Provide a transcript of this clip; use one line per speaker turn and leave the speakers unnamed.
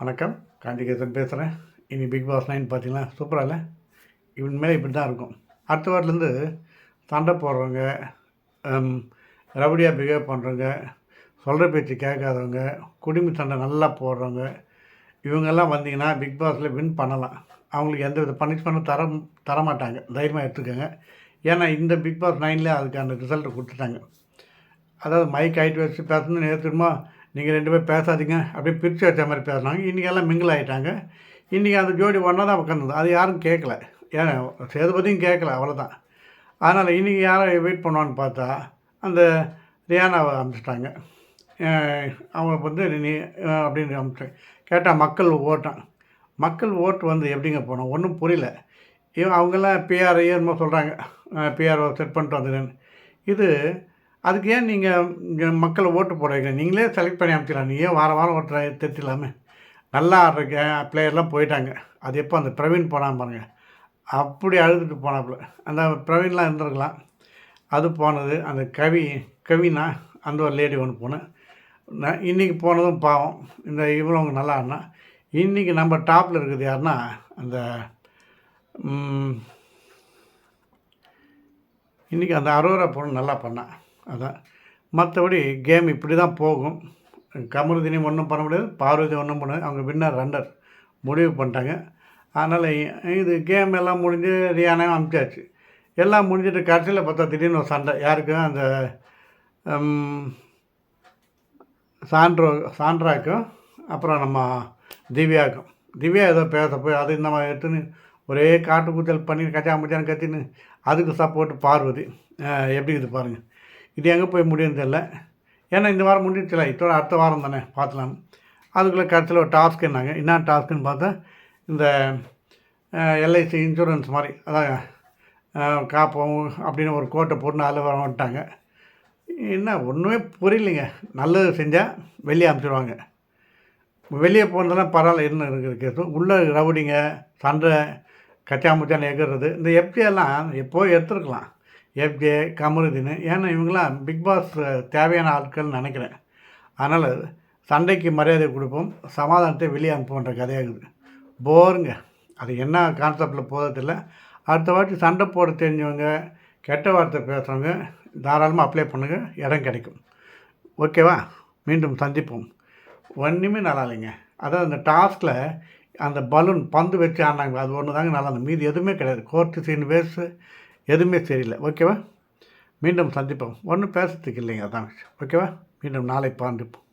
வணக்கம். காஞ்சிகேசன் பேசுகிறேன். இனி பிக் பாஸ் 9 பார்த்தீங்களா, சூப்பரா இல்லை? இனிமேல் இப்படி தான் இருக்கும். அடுத்த வாரத்துலேருந்து சண்டை போடுறவங்க, ரவுடியாக பிஹேவ் பண்ணுறவங்க, சொல்கிற பேச்சு கேட்காதவங்க, குடும்ப சண்டை நல்லா போடுறவங்க, இவங்கெல்லாம் வந்தீங்கன்னா பிக் பாஸில் வின் பண்ணலாம். அவங்களுக்கு எந்த வித பனிஷ்மெண்ட்டும் தரமாட்டாங்க. தைரியமாக எடுத்துக்கோங்க. ஏன்னா இந்த பிக் பாஸ் 9ல் அதுக்கான ரிசல்ட்டை கொடுத்துட்டாங்க. அதாவது மைக் ஹைட் வச்சு பேசணும்னு நேற்றுமா நீங்கள் 2 பேரும் பேசாதீங்க அப்படியே பிரித்து வச்ச மாதிரி பேசுனாங்க. இன்றைக்கி எல்லாம் மிங்கிள் ஆகிட்டாங்க. இன்றைக்கி அந்த ஜோடி ஒன்றா தான் உட்காந்துது. அது யாரும் கேட்கல. ஏன் சேதுபதியும் கேட்கல, அவ்வளோதான். அதனால் இன்றைக்கி யாரை வெயிட் பண்ணுவான்னு பார்த்தா அந்த ரியானாவை அனுப்பிச்சிட்டாங்க. அவங்க வந்து நீ அப்படின்னு அனுப்பிச்சிட்டாங்க. கேட்டால் மக்கள் ஓட்டான். மக்கள் ஓட்டு வந்து எப்படிங்க போனோம், ஒன்றும் புரியல. அவங்கெல்லாம் பிஆர் என்னமோ சொல்கிறாங்க, பிஆர்ஓ செட் பண்ணிட்டு வந்துடுன்னு. இது அதுக்கு ஏன் நீங்கள் மக்களை ஓட்டு போட வைக்கணும்? நீங்களே செலக்ட் பண்ணி அனுப்பிச்சிடலாம். நீ ஏன் வாரம் வாரம் ஒருத்தரை தெரிச்சிடலாமே. நல்லா ஆடுற பிளேயர்லாம் போயிட்டாங்க. அது எப்போ அந்த பிரவீன் போனான் பாருங்கள், அப்படி அழுதுட்டு போனாப்புல. அந்த பிரவீன்லாம் இருந்திருக்கலாம். அது போனது. அந்த கவினா அந்த ஒரு லேடி ஒன்று போனேன். இன்றைக்கி போனதும் பாவம். இந்த இவ்வளோங்க நல்லா ஆடினா. இன்றைக்கி நம்ம டாப்பில் இருக்குது யாருன்னா அந்த இன்றைக்கி அந்த அரோரா பொண்ணு நல்லா பண்ணான். அதான். மற்றபடி கேம் இப்படி தான் போகும். கமருதினி ஒன்றும் பண்ண முடியாது, பார்வதி ஒன்றும் பண்ண, அவங்க வின்னர் ரன்னர் முடிவு பண்ணிட்டாங்க. அதனால் இது கேம் எல்லாம் முடிஞ்சு ரியானையும் அனுப்பிச்சாச்சு. எல்லாம் முடிஞ்சிட்டு கடைசியில் பார்த்தா திடீர்னு ஒரு சண்டை. யாருக்கும் அந்த சாண்ட்ராக்கும் அப்புறம் நம்ம திவ்யாவுக்கும். திவ்யா ஏதோ பேச போய் அது இந்த மாதிரி எடுத்துன்னு ஒரே காட்டுக்கூச்சல் பண்ணி கச்சாமச்சான்னு கத்தின்னு அதுக்கு சப்போர்ட்டு பார்வதி. எப்படி இது பாருங்கள். இது எங்கே போய் முடியும்னு தெரில. ஏன்னா இந்த வாரம் முடிஞ்சிச்சுல, இதோட அடுத்த வாரம் தானே பார்க்கலாம். அதுக்குள்ளே கடைசியில் ஒரு டாஸ்க் என்னாங்க. என்ன டாஸ்க்குன்னு பார்த்தா இந்த எல்ஐசி இன்சூரன்ஸ் மாதிரி, அதான் காப்போம் அப்படின்னு ஒரு கோட்டை போட்டு அதில் வர வந்துட்டாங்க. என்ன ஒன்றுமே புரியலைங்க. நல்லது செஞ்சால் வெளியே அனுப்பிச்சிடுவாங்க. வெளியே போனதெல்லாம் பரவாயில்ல, என்ன இருக்கிற கேஸும் உள்ளே ரவுடிங்க சண்டை கச்சாமுச்சான்னு எகிறது. இந்த எஃப்ஜேலாம் எப்போ எடுத்துருக்கலாம். எஃப்ஜே கமருதீன், ஏன்னா இவங்களாம் பிக் பாஸ் தேவையான ஆட்கள்னு நினைக்கிறேன். அதனால் சண்டைக்கு மரியாதை கொடுப்போம், சமாதானத்தை வெளியே அனுப்புன்ற கதையாகுது. போருங்க. அது என்ன கான்செப்டில் போகிறதில்ல. அடுத்த வாட்டி சண்டை போட தெரிஞ்சவங்க, கெட்ட வார்த்தை பேசுகிறவங்க தாராளமாக அப்ளை பண்ணுங்கள், இடம் கிடைக்கும். ஓகேவா? மீண்டும் சந்திப்போம். ஒன்றுமே நல்லா இல்லைங்க. அதாவது அந்த டாஸ்கில் அந்த பலூன் பந்து வச்சு ஆடினாங்க, அது ஒன்று தாங்க நல்லா இருந்தது. மீதி எதுவுமே கிடையாது. கோர்ட்டு சீன் வேஸ்ட்டு, எதுவுமே சரியில்லை. ஓகேவா? மீண்டும் சந்திப்போம். ஒன்றும் பேசுறதுக்கு இல்லைங்க, அதான். ஓகேவா? மீண்டும் நாளை பார்ப்போம்.